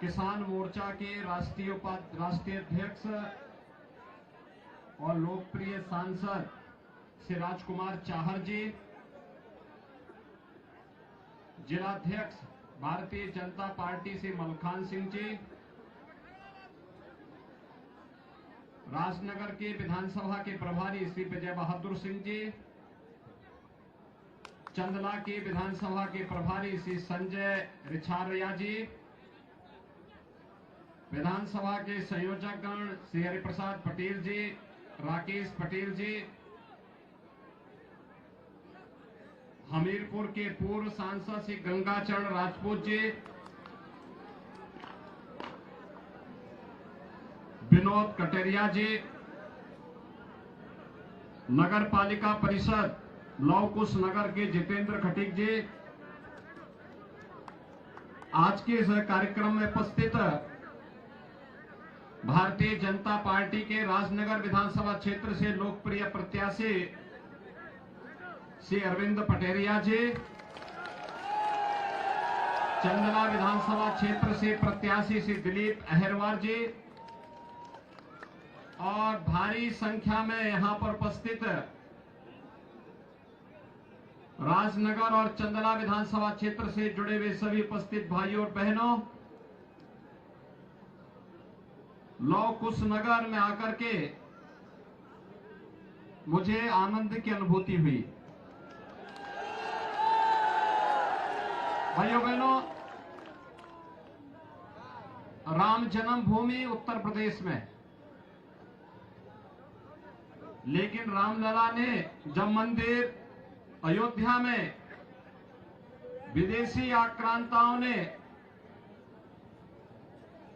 किसान मोर्चा के राष्ट्रीय अध्यक्ष और लोकप्रिय सांसद श्री राजकुमार चाहर जी, जिलाध्यक्ष भारतीय जनता पार्टी से मलखान सिंह जी, राजनगर के विधानसभा के प्रभारी श्री विजय बहादुर सिंह जी, चंदला के विधानसभा के प्रभारी श्री संजय रिछारिया जी, विधानसभा के संयोजकगण श्री हरिप्रसाद पटेल जी, राकेश पटेल जी, हमीरपुर के पूर्व सांसद श्री गंगाचरण राजपूत जी, विनोद कटेरिया जी, नगर पालिका परिषद लौकुश नगर के जितेंद्र खटीक जी, आज के इस कार्यक्रम में उपस्थित भारतीय जनता पार्टी के राजनगर विधानसभा क्षेत्र से लोकप्रिय प्रत्याशी श्री अरविंद पटेरिया जी, चंदला विधानसभा क्षेत्र से प्रत्याशी श्री दिलीप अहिरवार जी और भारी संख्या में यहां पर उपस्थित राजनगर और चंदला विधानसभा क्षेत्र से जुड़े हुए सभी उपस्थित भाइयों और बहनों, लौकुश नगर में आकर के मुझे आनंद की अनुभूति हुई। भाइयों बहनों, राम जन्मभूमि उत्तर प्रदेश में, लेकिन रामलला ने जब मंदिर अयोध्या में विदेशी आक्रांताओं ने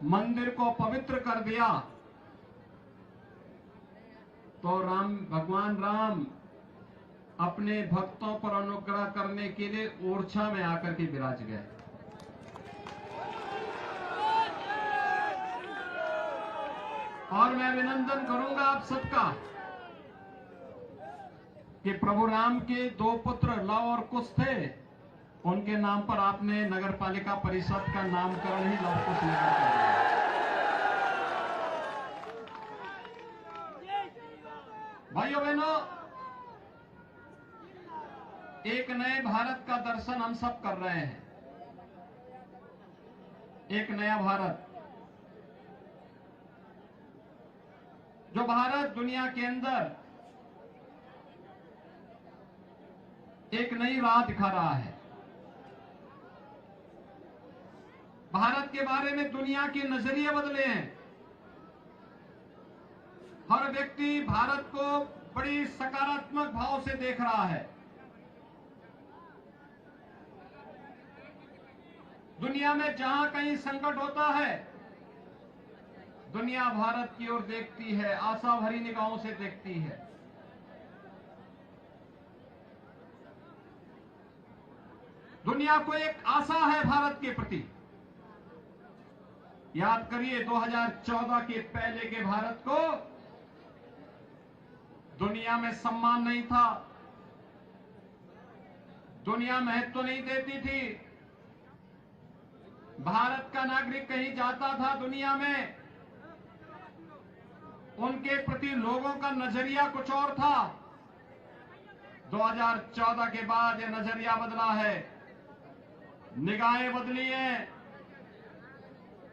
मंदिर को पवित्र कर दिया, तो भगवान राम अपने भक्तों पर अनुग्रह करने के लिए ओरछा में आकर के विराज गए। और मैं अभिनंदन करूंगा आप सबका कि प्रभु राम के दो पुत्र लव और कुश थे, उनके नाम पर आपने नगर पालिका परिषद का नामकरण ही लव कुश नगर कर दिया। भाइयों बहनों, एक नए भारत का दर्शन हम सब कर रहे हैं। एक नया भारत, जो भारत दुनिया के अंदर एक नई राह दिखा रहा है। भारत के बारे में दुनिया के नजरिए बदले हैं। हर व्यक्ति भारत को बड़ी सकारात्मक भाव से देख रहा है। दुनिया में जहां कहीं संकट होता है, दुनिया भारत की ओर देखती है, आशा भरी निगाहों से देखती है। दुनिया को एक आशा है भारत के प्रति। याद करिए 2014 के पहले के भारत को दुनिया में सम्मान नहीं था, दुनिया महत्व नहीं देती थी। भारत का नागरिक कहीं जाता था दुनिया में, उनके प्रति लोगों का नजरिया कुछ और था। 2014 के बाद यह नजरिया बदला है, निगाहें बदली हैं।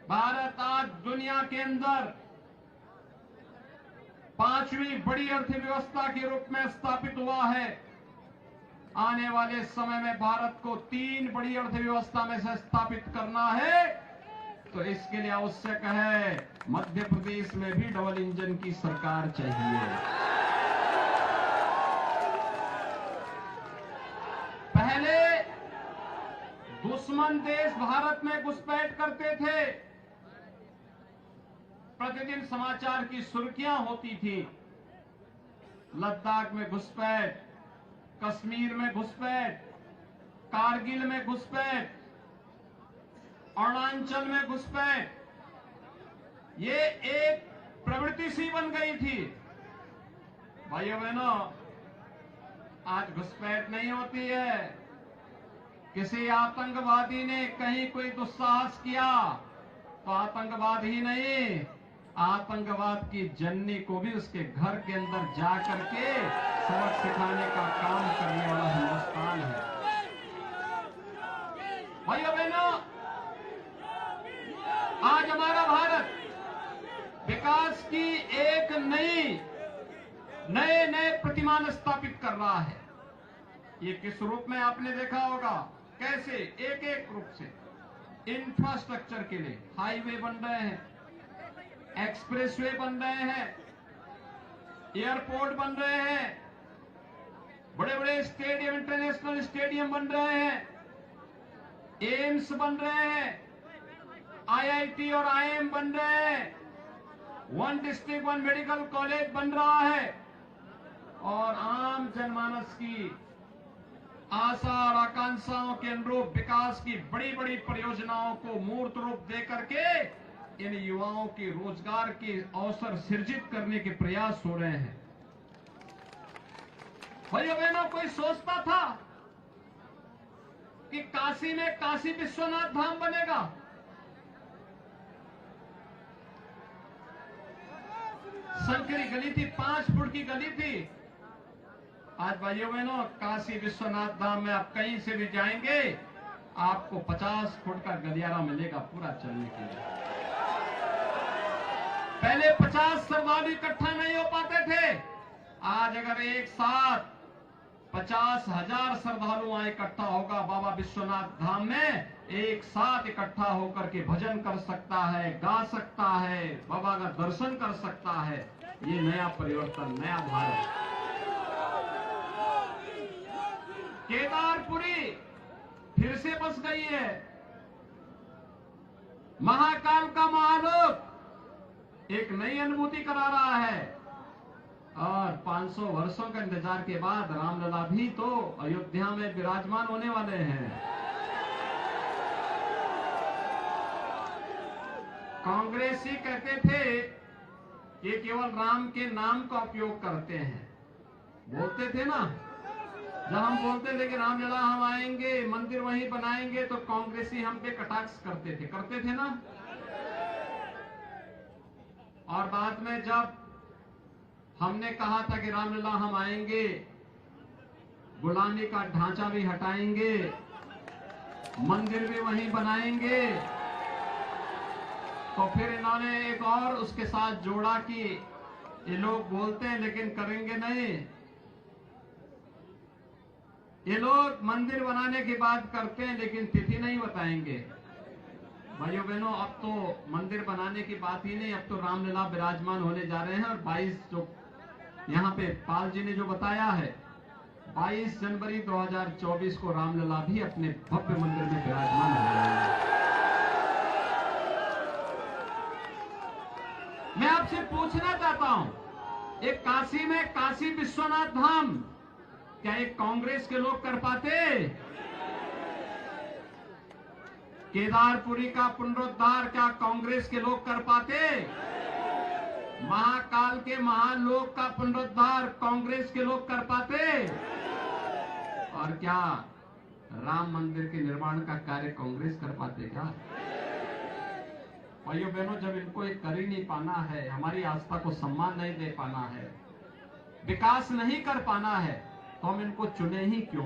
भारत आज दुनिया के अंदर 5वीं बड़ी अर्थव्यवस्था के रूप में स्थापित हुआ है। आने वाले समय में भारत को 3 बड़ी अर्थव्यवस्था में से स्थापित करना है, तो इसके लिए आवश्यक है मध्य प्रदेश में भी डबल इंजन की सरकार चाहिए। पहले दुश्मन देश भारत में घुसपैठ करते थे, प्रतिदिन समाचार की सुर्खियां होती थी। लद्दाख में घुसपैठ, कश्मीर में घुसपैठ, कारगिल में घुसपैठ, अरुणाचल में घुसपैठ, ये एक प्रवृत्ति सी बन गई थी। भाइयों बहनों, आज घुसपैठ नहीं होती है। किसी आतंकवादी ने कहीं कोई दुस्साहस किया, तो आतंकवाद ही नहीं, आतंकवाद की जननी को भी उसके घर के अंदर जा करके सबक सिखाने का काम करने वाला हिंदुस्तान है। भाइयों बहनों, आज हमारा भारत विकास की एक नए प्रतिमान स्थापित कर रहा है। ये किस रूप में आपने देखा होगा, कैसे एक एक रूप से इंफ्रास्ट्रक्चर के लिए हाईवे बन रहे हैं, एक्सप्रेसवे बन रहे हैं, एयरपोर्ट बन रहे हैं, बड़े बड़े स्टेडियम, इंटरनेशनल स्टेडियम बन रहे हैं, एम्स बन रहे हैं, आईआईटी और आईएम बन रहे हैं, one district one medical college बन रहा है और आम जनमानस की आशा और आकांक्षाओं के अनुरूप विकास की बड़ी बड़ी परियोजनाओं को मूर्त रूप दे करके इन युवाओं के रोजगार के अवसर सृजित करने के प्रयास हो रहे हैं। भाइयों बहनों, कोई सोचता था कि काशी में काशी विश्वनाथ धाम बनेगा? संकरी गली थी, 5 फुट की गली थी। आज भाइयों बहनों, काशी विश्वनाथ धाम में आप कहीं से भी जाएंगे, आपको 50 फुट का गलियारा मिलेगा पूरा चलने के लिए। पहले 50 श्रद्धालु इकट्ठा नहीं हो पाते थे, आज अगर एक साथ 50,000 श्रद्धालु वहां इकट्ठा होगा बाबा विश्वनाथ धाम में, एक साथ इकट्ठा होकर के भजन कर सकता है, गा सकता है, बाबा का दर्शन कर सकता है। ये नया परिवर्तन, नया भारत। केदारपुरी फिर से बस गई है। महाकाल का महालोक एक नई अनुभूति करा रहा है और 500 वर्षों का इंतजार के बाद रामलला भी तो अयोध्या में विराजमान होने वाले हैं। कांग्रेसी कहते थे कि केवल राम के नाम का उपयोग करते हैं, बोलते थे ना, जब हम बोलते थे कि रामलला हम आएंगे, मंदिर वहीं बनाएंगे, तो कांग्रेसी हम पे कटाक्ष करते थे ना। और बाद में जब हमने कहा था कि रामलला हम आएंगे, गुलामी का ढांचा भी हटाएंगे, मंदिर भी वहीं बनाएंगे, तो फिर इन्होंने एक और उसके साथ जोड़ा कि ये लोग बोलते हैं लेकिन करेंगे नहीं। ये लोग मंदिर बनाने की बात करते हैं लेकिन तिथि नहीं बताएंगे। भाइयों बहनों, अब तो मंदिर बनाने की बात ही नहीं, अब तो रामलला विराजमान होने जा रहे हैं। और 22 जो यहाँ पे पाल जी ने जो बताया है, 22 जनवरी 2024 को रामलला भी अपने भव्य मंदिर में विराजमान हो रहे हैं। मैं आपसे पूछना चाहता हूं, एक काशी में काशी विश्वनाथ धाम क्या एक कांग्रेस के लोग कर पाते? केदारपुरी का पुनरुद्धार क्या कांग्रेस के लोग कर पाते? महाकाल के महालोक का पुनरुद्धार कांग्रेस के लोग कर पाते? और क्या राम मंदिर के निर्माण का कार्य कांग्रेस कर पाते क्या? भाइयों बहनों, जब इनको एक कर ही नहीं पाना है, हमारी आस्था को सम्मान नहीं दे पाना है, विकास नहीं कर पाना है, तो हम इनको चुने ही क्यों?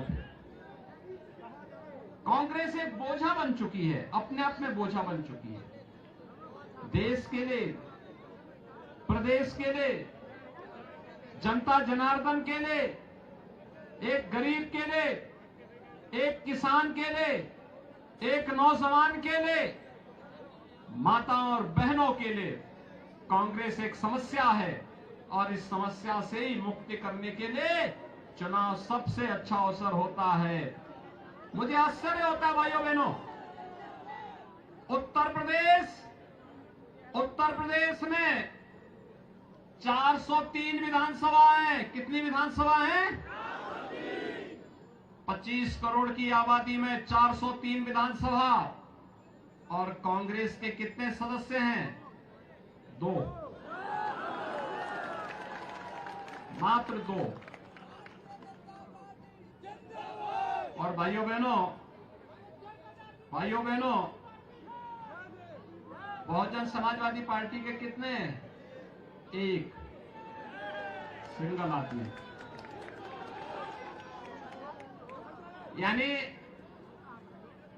कांग्रेस एक बोझा बन चुकी है, अपने आप में बोझा बन चुकी है। देश के लिए, प्रदेश के लिए, जनता जनार्दन के लिए, एक गरीब के लिए, एक किसान के लिए, एक नौजवान के लिए, माताओं और बहनों के लिए कांग्रेस एक समस्या है। और इस समस्या से ही मुक्ति करने के लिए चुनाव सबसे अच्छा अवसर होता है। मुझे आश्चर्य होता है भाइयों बहनों, उत्तर प्रदेश में 403 विधानसभा है। कितनी विधानसभा है? 25 करोड़ की आबादी में 403 विधानसभा। और कांग्रेस के कितने सदस्य हैं? 2, मात्र 2। और भाइयों बहनों, बहुजन समाजवादी पार्टी के कितने हैं? एक सिंगल आदमी। यानी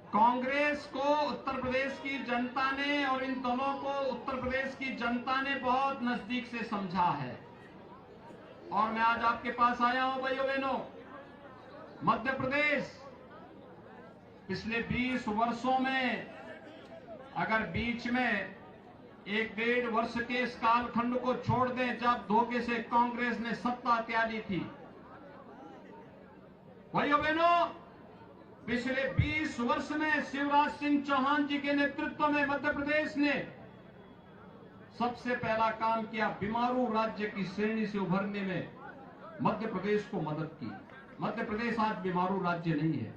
कांग्रेस को उत्तर प्रदेश की जनता ने और इन दलों को उत्तर प्रदेश की जनता ने बहुत नजदीक से समझा है। और मैं आज आपके पास आया हूं भाइयों बहनों। मध्य प्रदेश पिछले 20 वर्षों में अगर बीच में 1-1.5 वर्ष के इस कालखंड को छोड़ दें जब धोखे से कांग्रेस ने सत्ता त्यागी थी, भाइयों बहनों, पिछले 20 वर्ष में शिवराज सिंह चौहान जी के नेतृत्व में मध्य प्रदेश ने सबसे पहला काम किया, बीमारू राज्य की श्रेणी से उभरने में मध्य प्रदेश को मदद की। मध्य प्रदेश आज बीमारू राज्य नहीं है।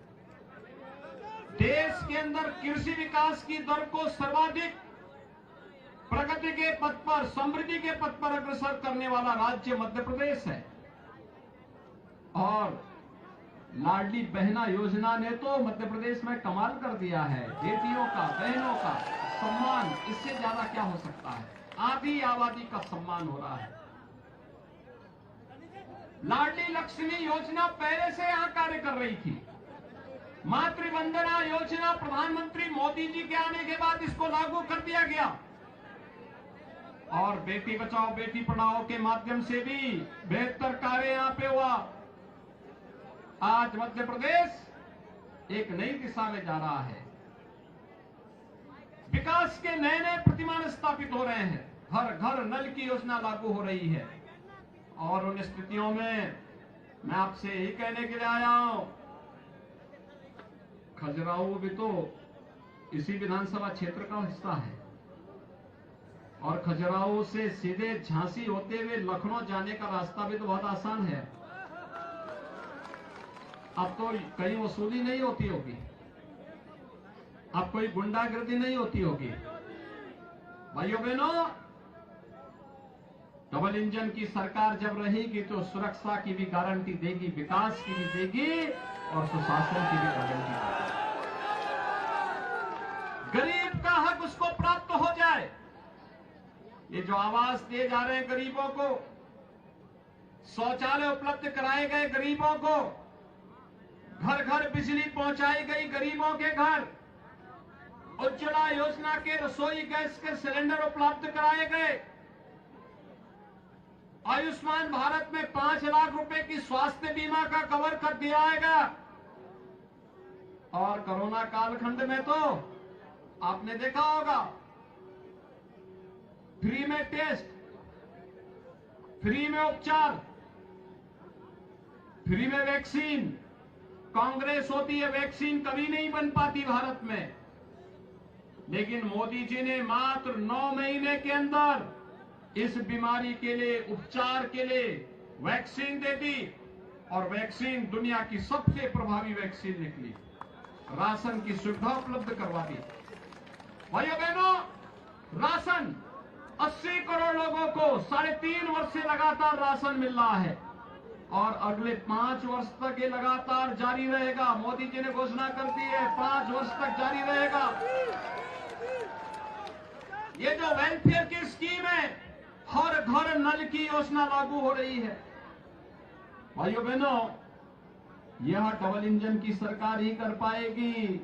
देश के अंदर कृषि विकास की दर को सर्वाधिक प्रगति के पथ पर, समृद्धि के पथ पर अग्रसर करने वाला राज्य मध्य प्रदेश है। और लाडली बहना योजना ने तो मध्य प्रदेश में कमाल कर दिया है। बेटियों का, बहनों का सम्मान, इससे ज्यादा क्या हो सकता है? आधी आबादी का सम्मान हो रहा है। लाडली लक्ष्मी योजना पहले से यहां कार्य कर रही थी। मातृ वंदना योजना प्रधानमंत्री मोदी जी के आने के बाद इसको लागू कर दिया गया। और बेटी बचाओ बेटी पढ़ाओ के माध्यम से भी बेहतर कार्य यहां पे हुआ। आज मध्य प्रदेश एक नई दिशा में जा रहा है। विकास के नए नए प्रतिमान स्थापित हो रहे हैं। हर घर नल की योजना लागू हो रही है। और उन स्थितियों में मैं आपसे यही कहने के लिए आया हूं, खजुराहो भी तो इसी विधानसभा क्षेत्र का हिस्सा है। और खजुराहो से सीधे झांसी होते हुए लखनऊ जाने का रास्ता भी तो बहुत आसान है। अब तो कहीं वसूली नहीं होती होगी, अब कोई गुंडागर्दी नहीं होती होगी। भाइयों बहनों, डबल इंजन की सरकार जब रहेगी तो सुरक्षा की भी गारंटी देगी, विकास की भी देगी और सुशासन की भी गारंटी देगी। गरीब का हक उसको प्राप्त हो जाए। ये जो आवास दिए जा रहे हैं गरीबों को, शौचालय उपलब्ध कराए गए गरीबों को, घर घर बिजली पहुंचाई गई गरीबों के घर, उज्ज्वला योजना के रसोई गैस के सिलेंडर उपलब्ध कराए गए, आयुष्मान भारत में 5 लाख रुपए की स्वास्थ्य बीमा का कवर कर दिया गया। और कोरोना कालखंड में तो आपने देखा होगा, फ्री में टेस्ट, फ्री में उपचार, फ्री में वैक्सीन। कांग्रेस होती है वैक्सीन कभी नहीं बन पाती भारत में, लेकिन मोदी जी ने मात्र 9 महीने के अंदर इस बीमारी के लिए, उपचार के लिए वैक्सीन दे दी। और वैक्सीन दुनिया की सबसे प्रभावी वैक्सीन निकली। राशन की सुविधा उपलब्ध करवा दी। भाइयों बहनों, राशन 80 करोड़ लोगों को 3.5 वर्ष से लगातार राशन मिल रहा है और अगले 5 वर्ष तक ये लगातार जारी रहेगा। मोदी जी ने घोषणा कर दी है 5 वर्ष तक जारी रहेगा। ये जो वेलफेयर की स्कीम है, हर घर नल की योजना लागू हो रही है। भाइयों बहनों, यह डबल इंजन की सरकार ही कर पाएगी।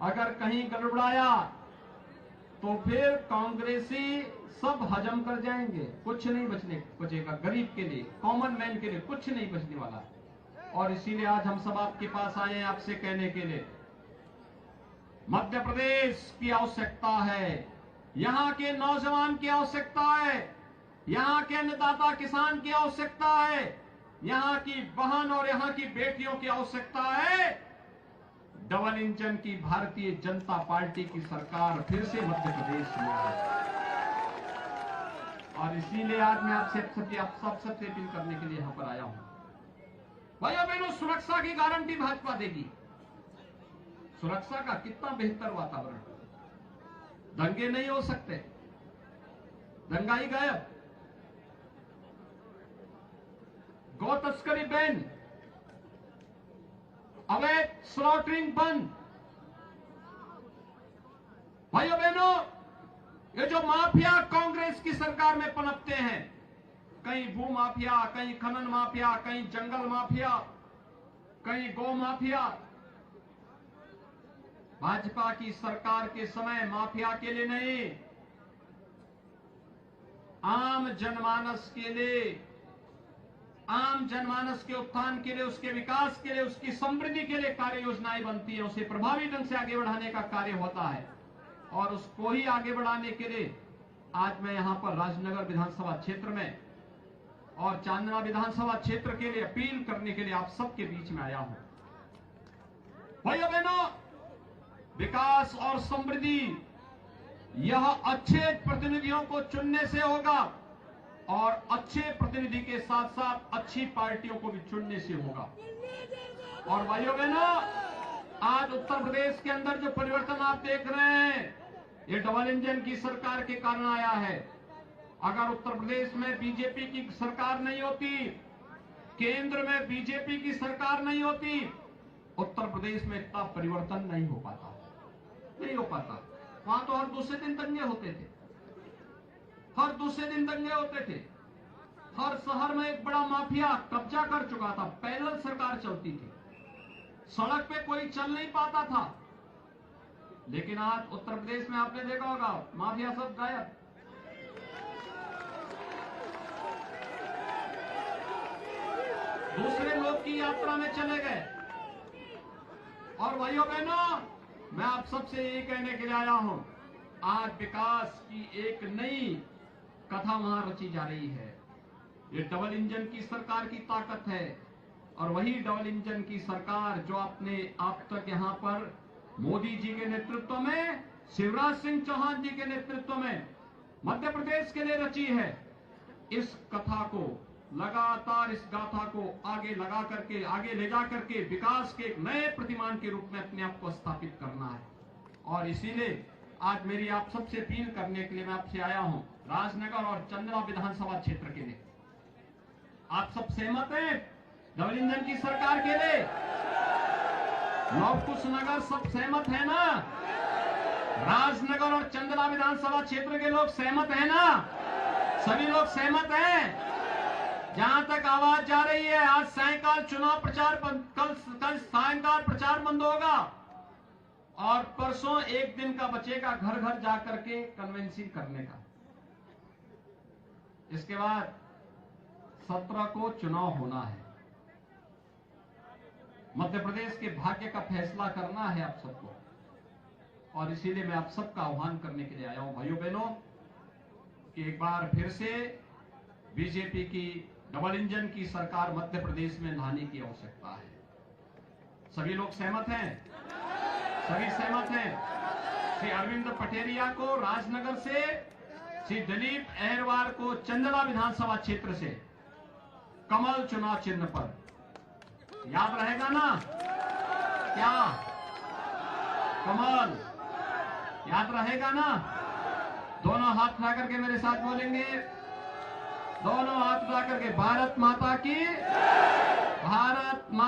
अगर कहीं गड़बड़ाया तो फिर कांग्रेसी सब हजम कर जाएंगे, कुछ नहीं बचेगा। गरीब के लिए, कॉमन मैन के लिए कुछ नहीं बचने वाला। और इसीलिए आज हम सब आपके पास आए हैं आपसे कहने के लिए, मध्य प्रदेश की आवश्यकता है, यहां के नौजवान की आवश्यकता है, यहां के अन्नदाता किसान की आवश्यकता है, यहां की बहन और यहां की बेटियों की आवश्यकता है। डबल इंजन की भारतीय जनता पार्टी की सरकार फिर से मध्य प्रदेश में आए। और इसीलिए आज मैं आप सबसे अपील करने के लिए यहां पर आया हूं। भाइयों बहनों, सुरक्षा की गारंटी भाजपा देगी। सुरक्षा का कितना बेहतर वातावरण, दंगे नहीं हो सकते, दंगाई गायब, गौ तस्करी बैन, अवैध स्लॉटरिंग बंद। भाइयों बहनों, ये जो माफिया कांग्रेस की सरकार में पनपते हैं, कहीं भू माफिया, कहीं खनन माफिया, कहीं जंगल माफिया, कहीं गौ माफिया, भाजपा की सरकार के समय माफिया के लिए नहीं, आम जनमानस के लिए, आम जनमानस के उत्थान के लिए, उसके विकास के लिए, उसकी समृद्धि के लिए कार्य योजनाएं बनती है, उसे प्रभावी ढंग से आगे बढ़ाने का कार्य होता है। और उसको ही आगे बढ़ाने के लिए आज मैं यहां पर राजनगर विधानसभा क्षेत्र में और चांदना विधानसभा क्षेत्र के लिए अपील करने के लिए आप सबके बीच में आया हूं। भाइयों बहनों, विकास और समृद्धि यह अच्छे प्रतिनिधियों को चुनने से होगा और अच्छे प्रतिनिधि के साथ साथ अच्छी पार्टियों को भी चुनने से होगा। और भाइयों बहनों, आज उत्तर प्रदेश के अंदर जो परिवर्तन आप देख रहे हैं, ये डबल इंजन की सरकार के कारण आया है। अगर उत्तर प्रदेश में बीजेपी की सरकार नहीं होती, केंद्र में बीजेपी की सरकार नहीं होती, उत्तर प्रदेश में इतना परिवर्तन नहीं हो पाता, नहीं हो पाता। वहां तो हर दूसरे दिन दंगे होते थे, हर दूसरे दिन दंगे होते थे। हर शहर में एक बड़ा माफिया कब्जा कर चुका था, पैरेलल सरकार चलती थी, सड़क पे कोई चल नहीं पाता था। लेकिन आज उत्तर प्रदेश में आपने देखा होगा, माफिया सब गायब। दूसरे लोग की यात्रा में चले गए। और भाइयों बहनों, मैं आप सबसे यही कहने के लिए आया हूं, आज विकास की एक नई कथा वहां रची जा रही है। ये डबल इंजन की सरकार की ताकत है और वही डबल इंजन की सरकार जो आपने आप तक यहां पर मोदी जी के नेतृत्व में, शिवराज सिंह चौहान जी के नेतृत्व में मध्य प्रदेश के लिए रची है। इस कथा को लगातार, इस गाथा को आगे लगा करके, आगे ले जा करके विकास के एक नए प्रतिमान के रूप में अपने आप को स्थापित करना है। और इसीलिए आज मेरी आप सबसे अपील करने के लिए मैं आपसे आया हूं, राजनगर और चंद्रा विधानसभा क्षेत्र के लिए। आप सब सहमत हैं डबल इंजन की सरकार के लिए? लवकुश नगर सब सहमत है ना? राजनगर और चंद्रा विधानसभा क्षेत्र के लोग सहमत है ना? सभी लोग सहमत हैं? जहां तक आवाज जा रही है, आज सायंकाल चुनाव प्रचार कल सायंकाल प्रचार बंद होगा और परसों एक दिन का बचेगा घर घर जाकर के कन्वेंसिंग करने का। इसके बाद 17 को चुनाव होना है। मध्य प्रदेश के भाग्य का फैसला करना है आप सबको, और इसीलिए मैं आप सबका आह्वान करने के लिए आया हूं भाइयों बहनों कि एक बार फिर से बीजेपी की डबल इंजन की सरकार मध्य प्रदेश में लाने की आवश्यकता है। सभी लोग सहमत हैं? सभी सहमत हैं? श्री अरविंद पटेरिया को राजनगर से, श्री दिलीप अहरवार को चंदला विधानसभा क्षेत्र से कमल चुनाव चिन्ह पर, याद रहेगा ना? क्या कमल याद रहेगा ना? दोनों हाथ उठा करके मेरे साथ बोलेंगे, दोनों हाथ उठा करके, भारत माता की, भारत माता।